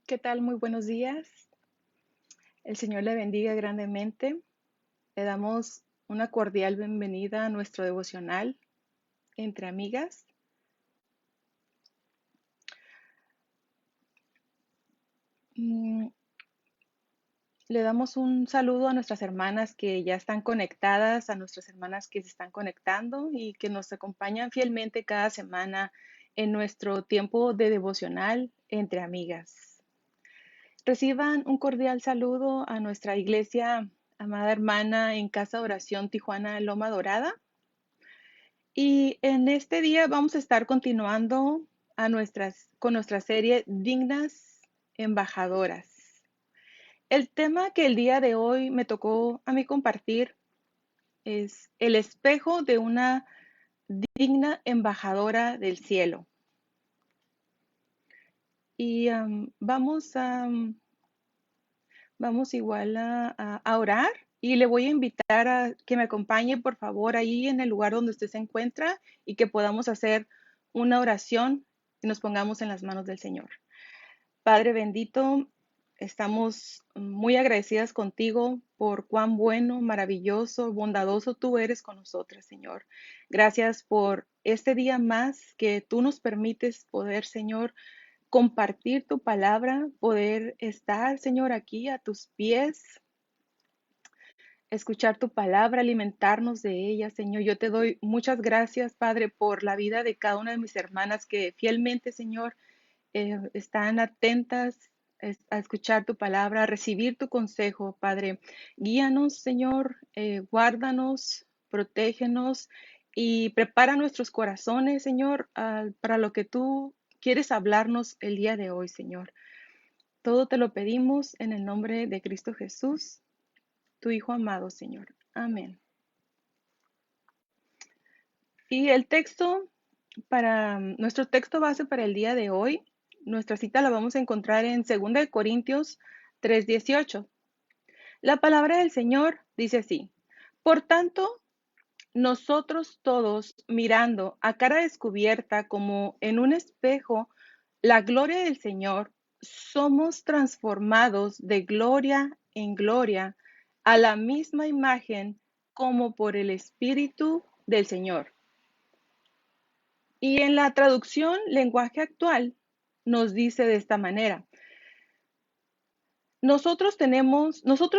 ¿Qué tal? Muy buenos días. El Señor le bendiga grandemente. Le damos una cordial bienvenida a nuestro devocional entre amigas. Mm, Le damos un saludo a nuestras hermanas que ya están conectadas, a nuestras hermanas que se están conectando y que nos acompañan fielmente cada semana en nuestro tiempo de devocional entre amigas. Reciban un cordial saludo a nuestra iglesia, amada hermana en Casa de Oración Tijuana Loma Dorada. Y en este día vamos a estar continuando con nuestra serie Dignas Embajadoras. El tema que el día de hoy me tocó a mí compartir es el espejo de una digna embajadora del cielo. Y vamos igual a orar y le voy a invitar a que me acompañe, por favor, ahí en el lugar donde usted se encuentra y que podamos hacer una oración y nos pongamos en las manos del Señor. Padre bendito, estamos muy agradecidas contigo por cuán bueno, maravilloso, bondadoso tú eres con nosotras, Señor. Gracias por este día más que tú nos permites poder, Señor, compartir tu palabra, poder estar, Señor, aquí a tus pies, escuchar tu palabra, alimentarnos de ella, Señor. Yo te doy muchas gracias, Padre, por la vida de cada una de mis hermanas que fielmente, Señor, están atentas a escuchar tu palabra, a recibir tu consejo, Padre. Guíanos, Señor, guárdanos, protégenos y prepara nuestros corazones, Señor, para lo que tú quieres hablarnos el día de hoy, Señor. Todo te lo pedimos en el nombre de Cristo Jesús, tu Hijo amado, Señor. Amén. Y el texto nuestro texto base para el día de hoy, nuestra cita la vamos a encontrar en 2 Corintios 3:18. La palabra del Señor dice así: Por tanto, nosotros todos, mirando a cara descubierta como en un espejo la gloria del Señor, somos transformados de gloria en gloria a la misma imagen como por el Espíritu del Señor. Y en la traducción lenguaje actual nos dice de esta manera: nosotros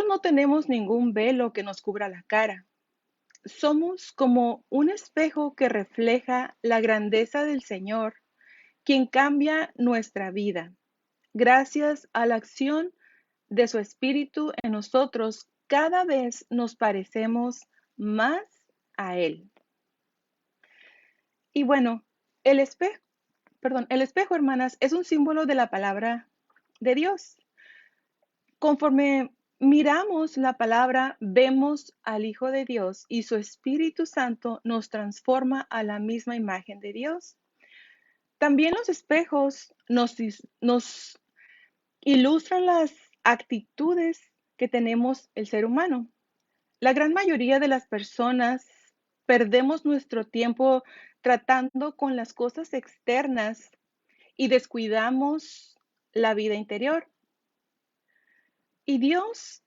no tenemos ningún velo que nos cubra la cara. Somos como un espejo que refleja la grandeza del Señor, quien cambia nuestra vida. Gracias a la acción de su Espíritu en nosotros, cada vez nos parecemos más a Él. Y bueno, el espejo, el espejo, hermanas, es un símbolo de la palabra de Dios. Conforme miramos la palabra, vemos al Hijo de Dios y su Espíritu Santo nos transforma a la misma imagen de Dios. También los espejos nos ilustran las actitudes que tenemos el ser humano. La gran mayoría de las personas perdemos nuestro tiempo tratando con las cosas externas y descuidamos la vida interior. Y Dios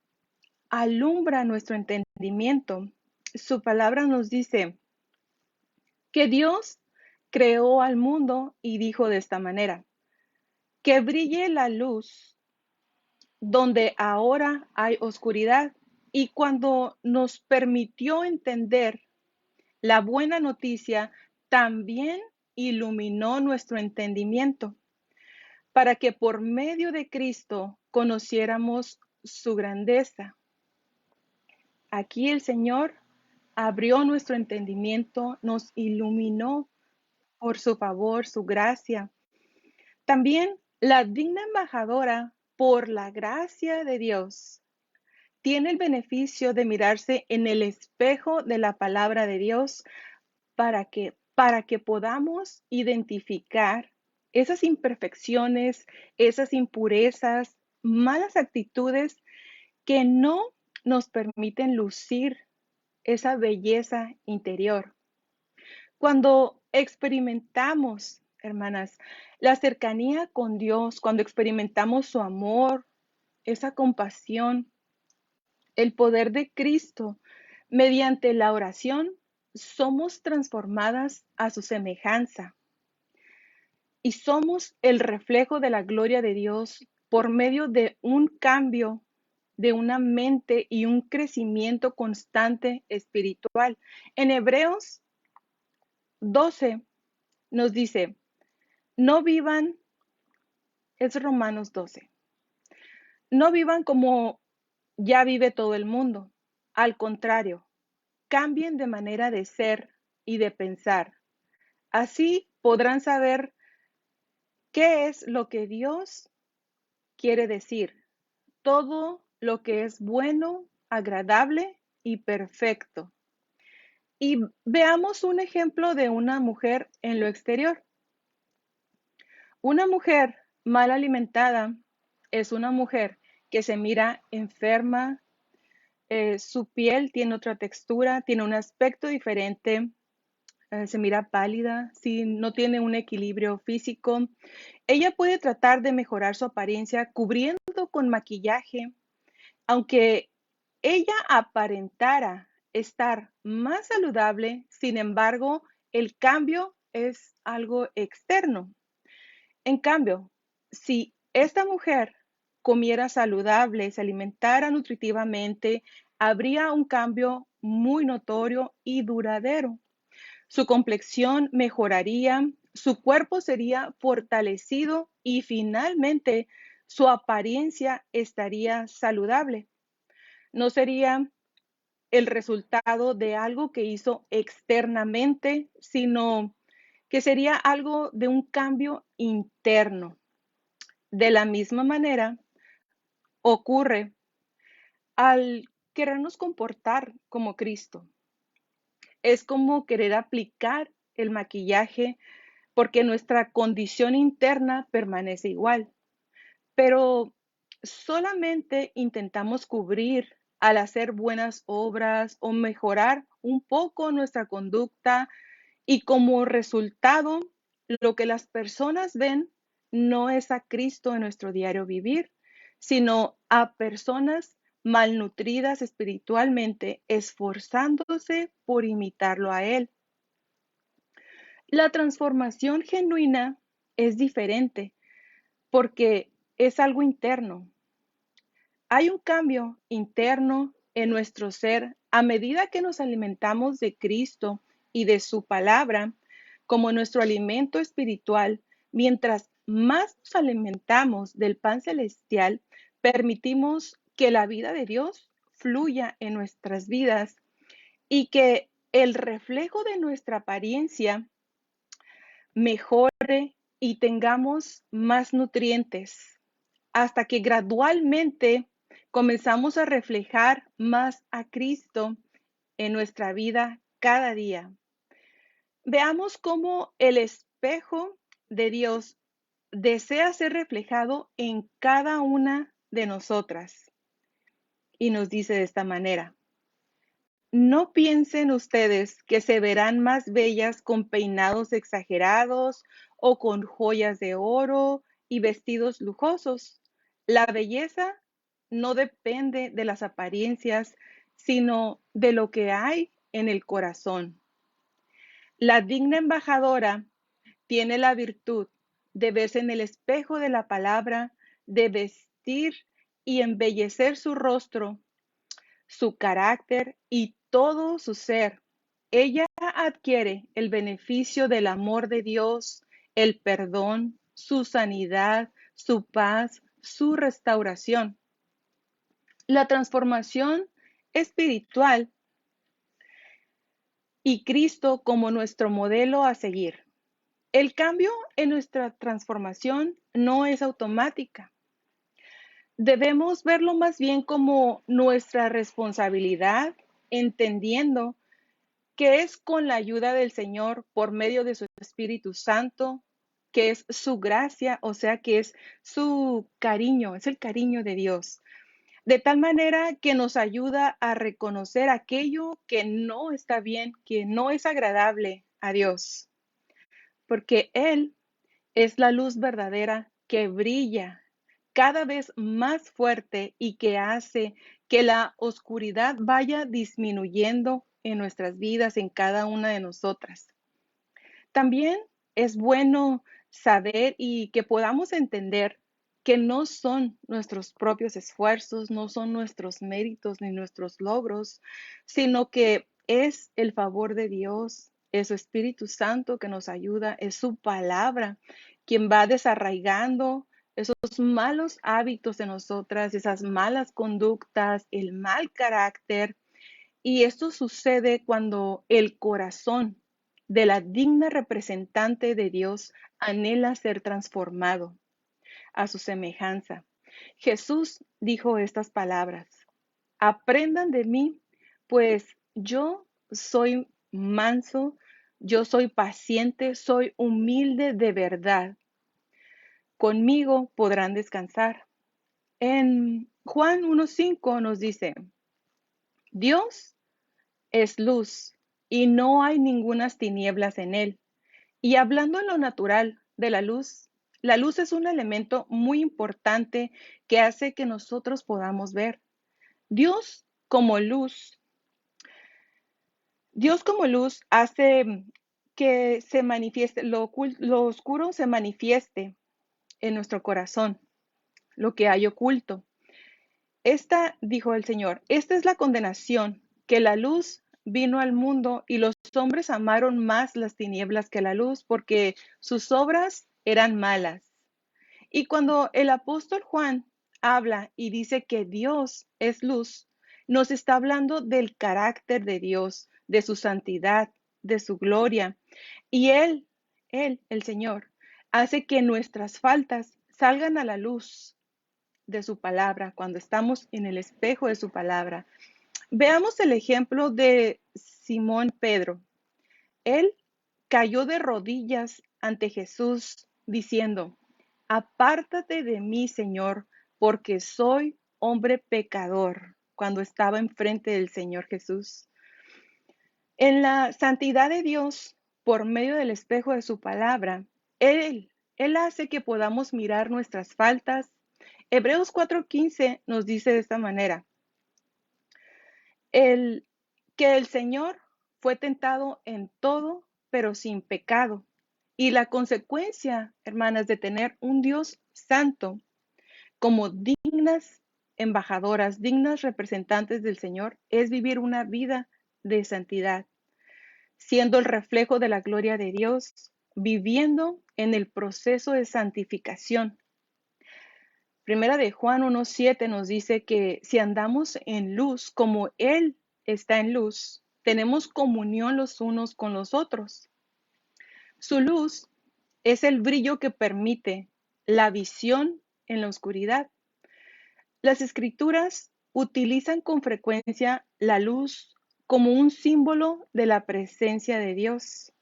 alumbra nuestro entendimiento. Su palabra nos dice que Dios creó al mundo y dijo de esta manera: que brille la luz donde ahora hay oscuridad. Y cuando nos permitió entender la buena noticia, también iluminó nuestro entendimiento para que por medio de Cristo conociéramos su grandeza. Aquí el Señor abrió nuestro entendimiento, nos iluminó por su favor, su gracia. También la digna embajadora, por la gracia de Dios, tiene el beneficio de mirarse en el espejo de la palabra de Dios para que podamos identificar esas imperfecciones, esas impurezas, malas actitudes que no nos permiten lucir esa belleza interior. Cuando experimentamos, hermanas. La cercanía con Dios, cuando experimentamos su amor, esa compasión, el poder de Cristo, mediante la oración, somos transformadas a su semejanza y somos el reflejo de la gloria de Dios por medio de un cambio de una mente y un crecimiento constante espiritual. En Hebreos 12 nos dice, no vivan, es Romanos 12, no vivan como ya vive todo el mundo. Al contrario, cambien de manera de ser y de pensar. Así podrán saber qué es lo que Dios quiere decir, todo lo que es bueno, agradable y perfecto. Y veamos un ejemplo de una mujer en lo exterior. Una mujer mal alimentada es una mujer que se mira enferma, su piel tiene otra textura, tiene un aspecto diferente, se mira pálida, si no tiene un equilibrio físico. Ella puede tratar de mejorar su apariencia cubriendo con maquillaje, aunque ella aparentara estar más saludable, sin embargo, el cambio es algo externo. En cambio, si esta mujer comiera saludable, se alimentara nutritivamente, habría un cambio muy notorio y duradero. Su complexión mejoraría, su cuerpo sería fortalecido y finalmente su apariencia estaría saludable. No sería el resultado de algo que hizo externamente, sino que sería algo de un cambio interno. De la misma manera, ocurre al querernos comportar como Cristo. Es como querer aplicar el maquillaje porque nuestra condición interna permanece igual, pero solamente intentamos cubrir al hacer buenas obras o mejorar un poco nuestra conducta y como resultado, lo que las personas ven no es a Cristo en nuestro diario vivir, sino a personas malnutridas espiritualmente, esforzándose por imitarlo a Él. La transformación genuina es diferente porque es algo interno. Hay un cambio interno en nuestro ser a medida que nos alimentamos de Cristo y de su palabra como nuestro alimento espiritual. Mientras más nos alimentamos del pan celestial, permitimos que la vida de Dios fluya en nuestras vidas y que el reflejo de nuestra apariencia mejore y tengamos más nutrientes hasta que gradualmente comenzamos a reflejar más a Cristo en nuestra vida cada día. Veamos cómo el espejo de Dios desea ser reflejado en cada una de nosotras. Y nos dice de esta manera, no piensen ustedes que se verán más bellas con peinados exagerados o con joyas de oro y vestidos lujosos. La belleza no depende de las apariencias, sino de lo que hay en el corazón. La digna embajadora tiene la virtud de verse en el espejo de la palabra, de vestir y embellecer su rostro, su carácter y todo su ser. Ella adquiere el beneficio del amor de Dios, el perdón, su sanidad, su paz, su restauración. La transformación espiritual y Cristo como nuestro modelo a seguir. El cambio en nuestra transformación no es automática. Debemos verlo más bien como nuestra responsabilidad, entendiendo que es con la ayuda del Señor por medio de su Espíritu Santo, que es su gracia, o sea, que es su cariño, es el cariño de Dios. De tal manera que nos ayuda a reconocer aquello que no está bien, que no es agradable a Dios, porque Él Es la luz verdadera que brilla cada vez más fuerte y que hace que la oscuridad vaya disminuyendo en nuestras vidas, en cada una de nosotras. También es bueno saber y que podamos entender que no son nuestros propios esfuerzos, no son nuestros méritos ni nuestros logros, sino que es el favor de Dios, es su Espíritu Santo que nos ayuda, es su palabra quien va desarraigando esos malos hábitos en nosotras, esas malas conductas, el mal carácter. Y esto sucede cuando el corazón de la digna representante de Dios anhela ser transformado a su semejanza. Jesús dijo estas palabras: aprendan de mí, pues yo soy manso, yo soy paciente, soy humilde de verdad. Conmigo podrán descansar. En Juan 1:5 nos dice: Dios es luz y no hay ningunas tinieblas en él. Y hablando en lo natural de la luz es un elemento muy importante que hace que nosotros podamos ver. Dios como luz, Dios como luz hace que se manifieste, lo oscuro se manifieste en nuestro corazón, lo que hay oculto. Esta, dijo el Señor, esta es la condenación, que la luz vino al mundo y los hombres amaron más las tinieblas que la luz porque sus obras eran malas. Y cuando el apóstol Juan habla y dice que Dios es luz, nos está hablando del carácter de Dios, de su santidad, de su gloria. Y el Señor, hace que nuestras faltas salgan a la luz de su palabra, cuando estamos en el espejo de su palabra. Veamos el ejemplo de Simón Pedro. Él cayó de rodillas ante Jesús diciendo: apártate de mí, Señor, porque soy hombre pecador, cuando estaba enfrente del Señor Jesús. En la santidad de Dios, por medio del espejo de su palabra, Él hace que podamos mirar nuestras faltas. Hebreos 4:15 nos dice de esta manera: que el Señor fue tentado en todo, pero sin pecado. Y la consecuencia, hermanas, de tener un Dios santo como dignas embajadoras, dignas representantes del Señor, es vivir una vida de santidad, siendo el reflejo de la gloria de Dios, viviendo en el proceso de santificación. Primera de Juan 1:7 nos dice que si andamos en luz como Él está en luz, tenemos comunión los unos con los otros. Su luz es el brillo que permite la visión en la oscuridad. Las escrituras utilizan con frecuencia la luz como un símbolo de la presencia de Dios.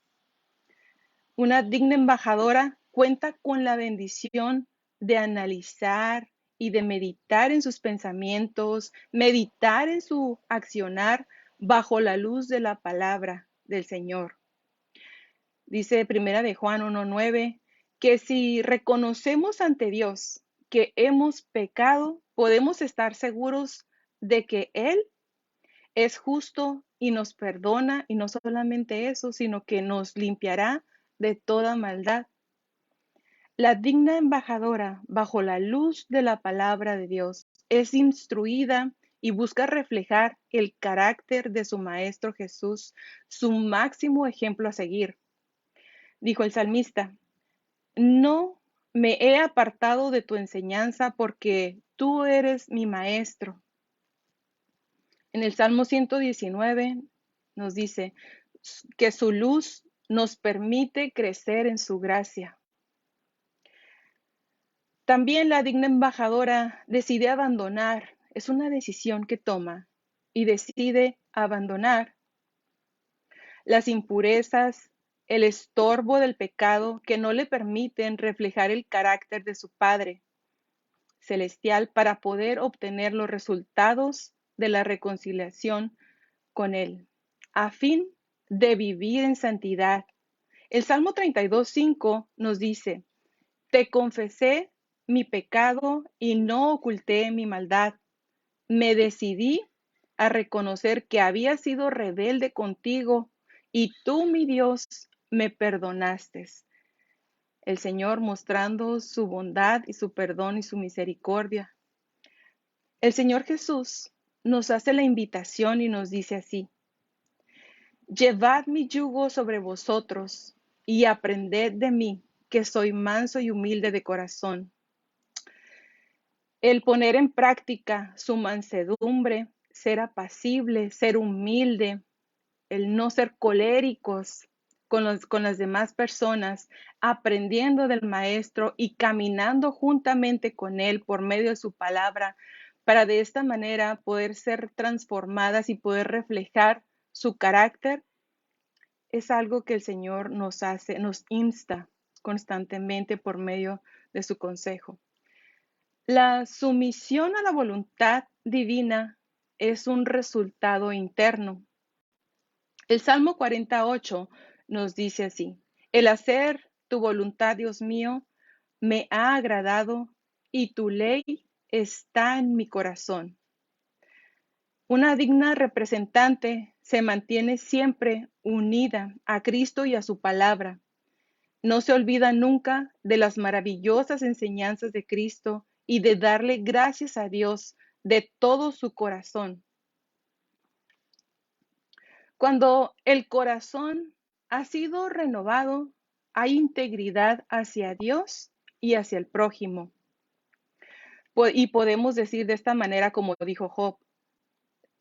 Una digna embajadora cuenta con la bendición de analizar y de meditar en sus pensamientos, meditar en su accionar bajo la luz de la palabra del Señor. Dice Primera de Juan 1:9 que si reconocemos ante Dios que hemos pecado, podemos estar seguros de que Él es justo y nos perdona, y no solamente eso, sino que nos limpiará de toda maldad. La digna embajadora, bajo la luz de la palabra de Dios, es instruida y busca reflejar el carácter de su Maestro Jesús, su máximo ejemplo a seguir. Dijo el salmista: no me he apartado de tu enseñanza porque tú eres mi Maestro. En el Salmo 119 nos dice que su luz nos permite crecer en su gracia. También la digna embajadora decide abandonar, es una decisión que toma y decide abandonar las impurezas, el estorbo del pecado que no le permiten reflejar el carácter de su Padre celestial para poder obtener los resultados de la reconciliación con Él, a fin de vivir en santidad. El Salmo 32:5 nos dice: Te confesé mi pecado y no oculté mi maldad. Me decidí a reconocer que había sido rebelde contigo y tú, mi Dios, me perdonaste. El Señor mostrando su bondad y su perdón y su misericordia. El Señor Jesús nos hace la invitación y nos dice así: llevad mi yugo sobre vosotros y aprended de mí, que soy manso y humilde de corazón. El poner en práctica su mansedumbre, ser apacible, ser humilde, el no ser coléricos con las demás personas, aprendiendo del Maestro y caminando juntamente con Él por medio de su palabra, para de esta manera poder ser transformadas y poder reflejar su carácter, es algo que el Señor nos hace, nos insta constantemente por medio de su consejo. La sumisión a la voluntad divina es un resultado interno. El Salmo 48 nos dice así: el hacer tu voluntad, Dios mío, me ha agradado y tu ley está en mi corazón. Una digna representante se mantiene siempre unida a Cristo y a su palabra. No se olvida nunca de las maravillosas enseñanzas de Cristo y de darle gracias a Dios de todo su corazón. Cuando el corazón ha sido renovado, hay integridad hacia Dios y hacia el prójimo. Y podemos decir de esta manera, como dijo Job: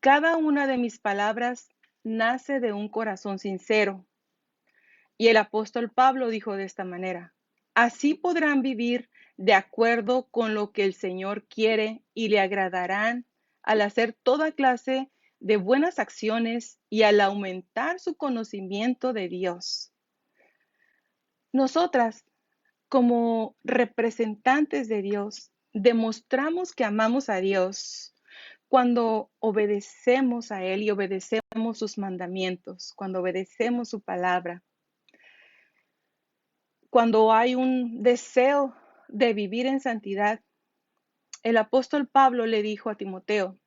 cada una de mis palabras nace de un corazón sincero. Y el apóstol Pablo dijo de esta manera: así podrán vivir de acuerdo con lo que el Señor quiere y le agradarán al hacer toda clase de buenas acciones y al aumentar su conocimiento de Dios. Nosotras, como representantes de Dios, demostramos que amamos a Dios cuando obedecemos a Él y obedecemos sus mandamientos, cuando obedecemos su palabra. Cuando hay un deseo de vivir en santidad, el apóstol Pablo le dijo a Timoteo: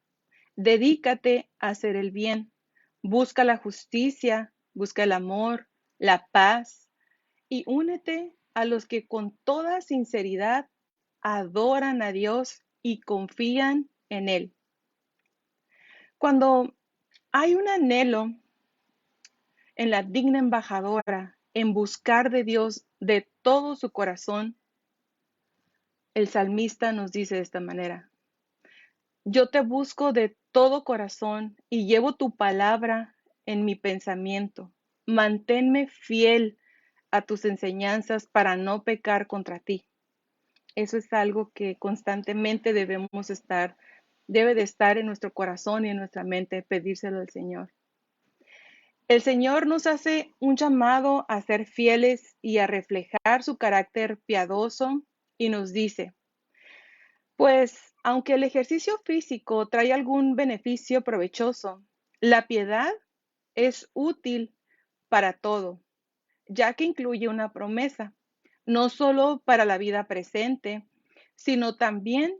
dedícate a hacer el bien, busca la justicia, busca el amor, la paz y únete a los que con toda sinceridad adoran a Dios y confían en Él. Cuando hay un anhelo en la digna embajadora en buscar de Dios de todo su corazón, el salmista nos dice de esta manera: yo te busco de todo corazón y llevo tu palabra en mi pensamiento. Manténme fiel a tus enseñanzas para no pecar contra ti. Eso es algo que constantemente debe de estar en nuestro corazón y en nuestra mente, pedírselo al Señor. El Señor nos hace un llamado a ser fieles y a reflejar su carácter piadoso y nos dice: pues, aunque el ejercicio físico trae algún beneficio provechoso, la piedad es útil para todo, ya que incluye una promesa, no solo para la vida presente, sino también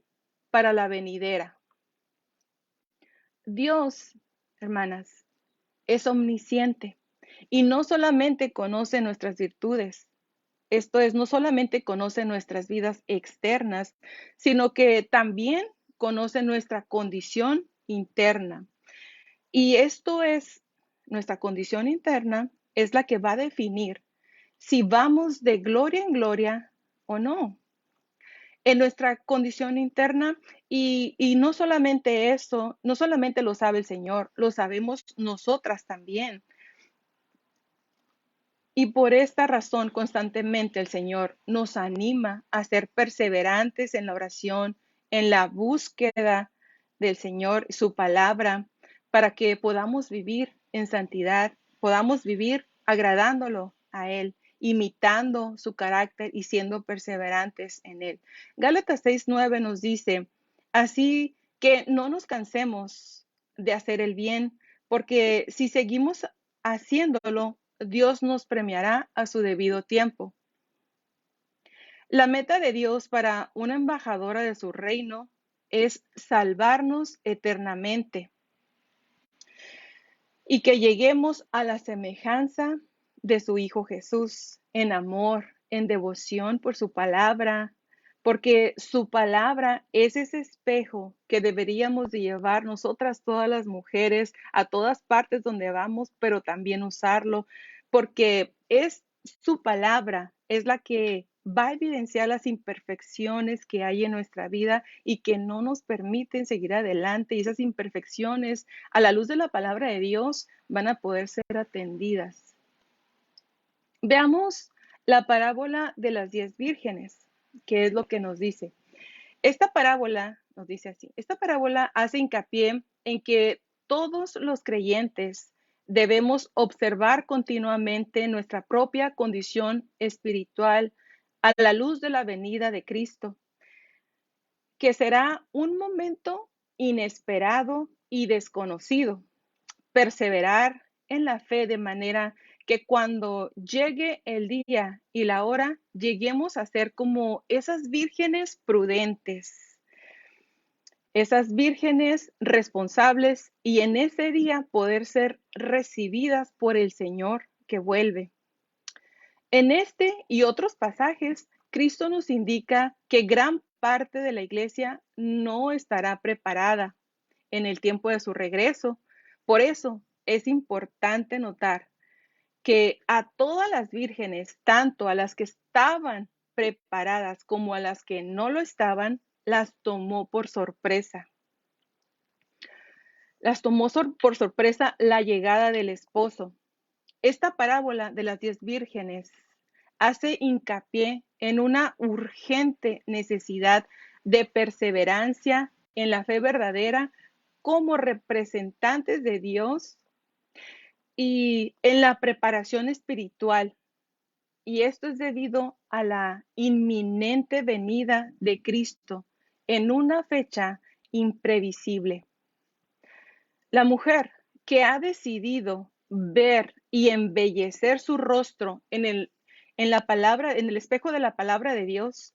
para la venidera. Dios, hermanas, es omnisciente y no solamente conoce nuestras virtudes. Esto es, no solamente conoce nuestras vidas externas, sino que también conoce nuestra condición interna. Y esto es, nuestra condición interna es la que va a definir si vamos de gloria en gloria o no. En nuestra condición interna, y no solamente eso, no solamente lo sabe el Señor, lo sabemos nosotras también. Y por esta razón constantemente el Señor nos anima a ser perseverantes en la oración, en la búsqueda del Señor y su palabra, para que podamos vivir en santidad, podamos vivir agradándolo a Él, imitando su carácter y siendo perseverantes en Él. Gálatas 6:9 nos dice: así que no nos cansemos de hacer el bien, porque si seguimos haciéndolo, Dios nos premiará a su debido tiempo. La meta de Dios para una embajadora de su reino es salvarnos eternamente y que lleguemos a la semejanza de su Hijo Jesús en amor, en devoción por su palabra, porque su palabra es ese espejo que deberíamos de llevar nosotras todas las mujeres a todas partes donde vamos, pero también usarlo, porque es su palabra, es la que va a evidenciar las imperfecciones que hay en nuestra vida y que no nos permiten seguir adelante. Y esas imperfecciones, a la luz de la palabra de Dios, van a poder ser atendidas. Veamos la parábola de las 10 vírgenes, que es lo que nos dice. Esta parábola nos dice así, esta parábola hace hincapié en que todos los creyentes debemos observar continuamente nuestra propia condición espiritual a la luz de la venida de Cristo, que será un momento inesperado y desconocido. Perseverar en la fe de manera que cuando llegue el día y la hora, lleguemos a ser como esas vírgenes prudentes, esas vírgenes responsables y en ese día poder ser recibidas por el Señor que vuelve. En este y otros pasajes, Cristo nos indica que gran parte de la iglesia no estará preparada en el tiempo de su regreso. Por eso es importante notar que a todas las vírgenes, tanto a las que estaban preparadas como a las que no lo estaban, las tomó por sorpresa. Las tomó por sorpresa la llegada del esposo. Esta parábola de las 10 vírgenes hace hincapié en una urgente necesidad de perseverancia en la fe verdadera como representantes de Dios y en la preparación espiritual. Y esto es debido a la inminente venida de Cristo en una fecha imprevisible. La mujer que ha decidido ver y embellecer su rostro en la palabra, en el espejo de la palabra de Dios,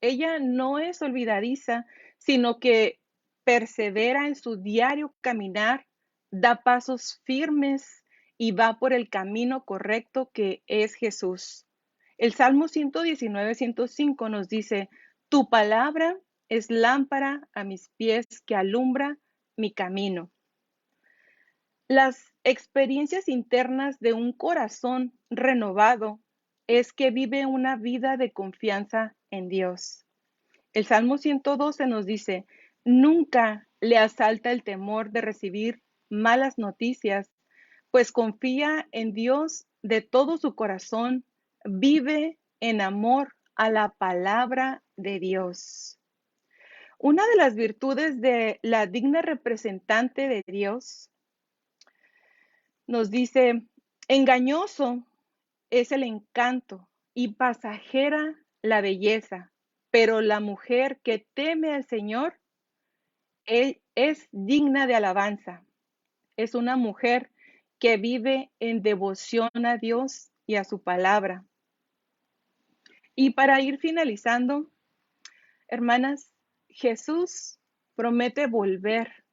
ella no es olvidadiza, sino que persevera en su diario caminar, da pasos firmes y va por el camino correcto que es Jesús. El Salmo 119, 105 nos dice, tu palabra es lámpara a mis pies que alumbra mi camino. Las experiencias internas de un corazón renovado es que vive una vida de confianza en Dios. El Salmo 112 nos dice, nunca le asalta el temor de recibir malas noticias, pues confía en Dios de todo su corazón, vive en amor a la palabra de Dios. Una de las virtudes de la digna representante de Dios nos dice, engañoso es el encanto y pasajera la belleza, pero la mujer que teme al Señor es digna de alabanza. Es una mujer que vive en devoción a Dios y a su palabra. Y para ir finalizando, hermanas, Jesús promete volver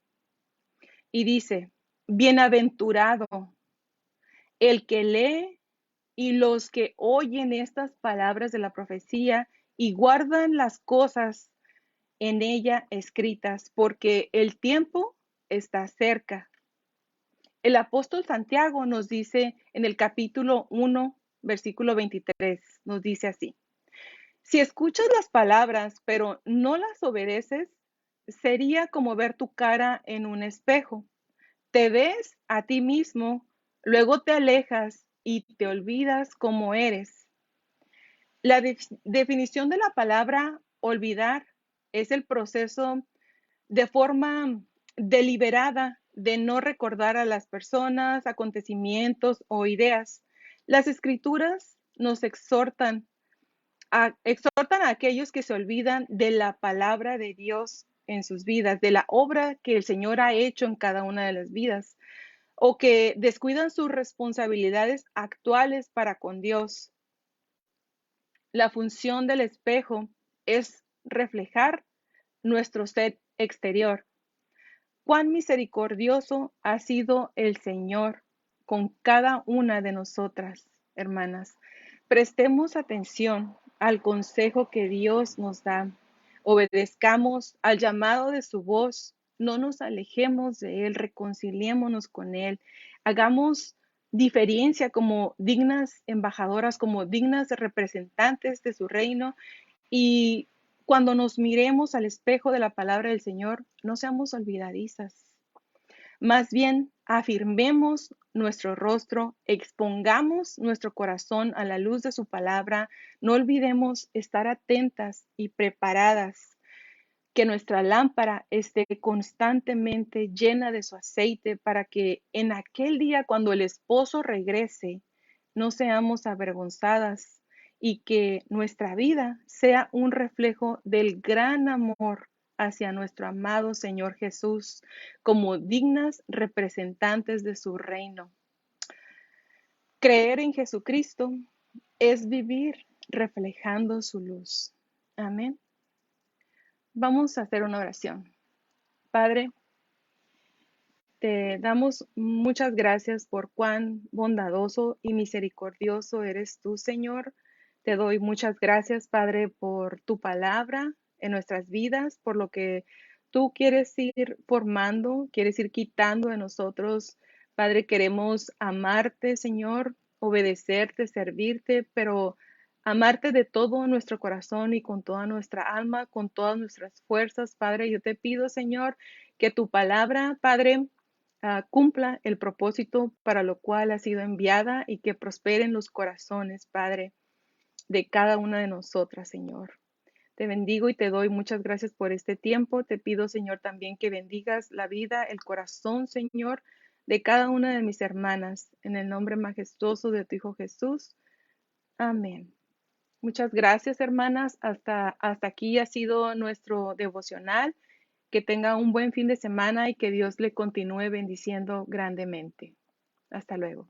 y dice, bienaventurado el que lee y los que oyen estas palabras de la profecía y guardan las cosas en ella escritas, porque el tiempo está cerca. El apóstol Santiago nos dice en el capítulo 1, versículo 23, nos dice así, si escuchas las palabras, pero no las obedeces, sería como ver tu cara en un espejo. Te ves a ti mismo, luego te alejas y te olvidas cómo eres. La definición de la palabra olvidar es el proceso de forma deliberada de no recordar a las personas, acontecimientos o ideas. Las escrituras nos exhortan a aquellos que se olvidan de la palabra de Dios en sus vidas, de la obra que el Señor ha hecho en cada una de las vidas, o que descuidan sus responsabilidades actuales para con Dios. La función del espejo es reflejar nuestro ser exterior. Cuán misericordioso ha sido el Señor con cada una de nosotras, hermanas. Prestemos atención al consejo que Dios nos da. Obedezcamos al llamado de su voz. No nos alejemos de Él, reconciliémonos con Él. Hagamos diferencia como dignas embajadoras, como dignas representantes de su reino y cuando nos miremos al espejo de la palabra del Señor, no seamos olvidadizas. Más bien, afirmemos nuestro rostro, expongamos nuestro corazón a la luz de su palabra. No olvidemos estar atentas y preparadas, que nuestra lámpara esté constantemente llena de su aceite para que en aquel día cuando el esposo regrese, no seamos avergonzadas y que nuestra vida sea un reflejo del gran amor hacia nuestro amado Señor Jesús como dignas representantes de su reino. Creer en Jesucristo es vivir reflejando su luz. Amén. Vamos a hacer una oración. Padre, te damos muchas gracias por cuán bondadoso y misericordioso eres tú, Señor. Te doy muchas gracias, Padre, por tu palabra en nuestras vidas, por lo que tú quieres ir formando, quieres ir quitando de nosotros. Padre, queremos amarte, Señor, obedecerte, servirte, pero amarte de todo nuestro corazón y con toda nuestra alma, con todas nuestras fuerzas, Padre. Yo te pido, Señor, que tu palabra, Padre, cumpla el propósito para lo cual ha sido enviada y que prosperen los corazones, Padre, de cada una de nosotras, Señor. Te bendigo y te doy muchas gracias por este tiempo. Te pido, Señor, también que bendigas la vida, el corazón, Señor, de cada una de mis hermanas, en el nombre majestuoso de tu Hijo Jesús. Amén. Muchas gracias, hermanas. Hasta aquí ha sido nuestro devocional. Que tenga un buen fin de semana y que Dios le continúe bendiciendo grandemente. Hasta luego.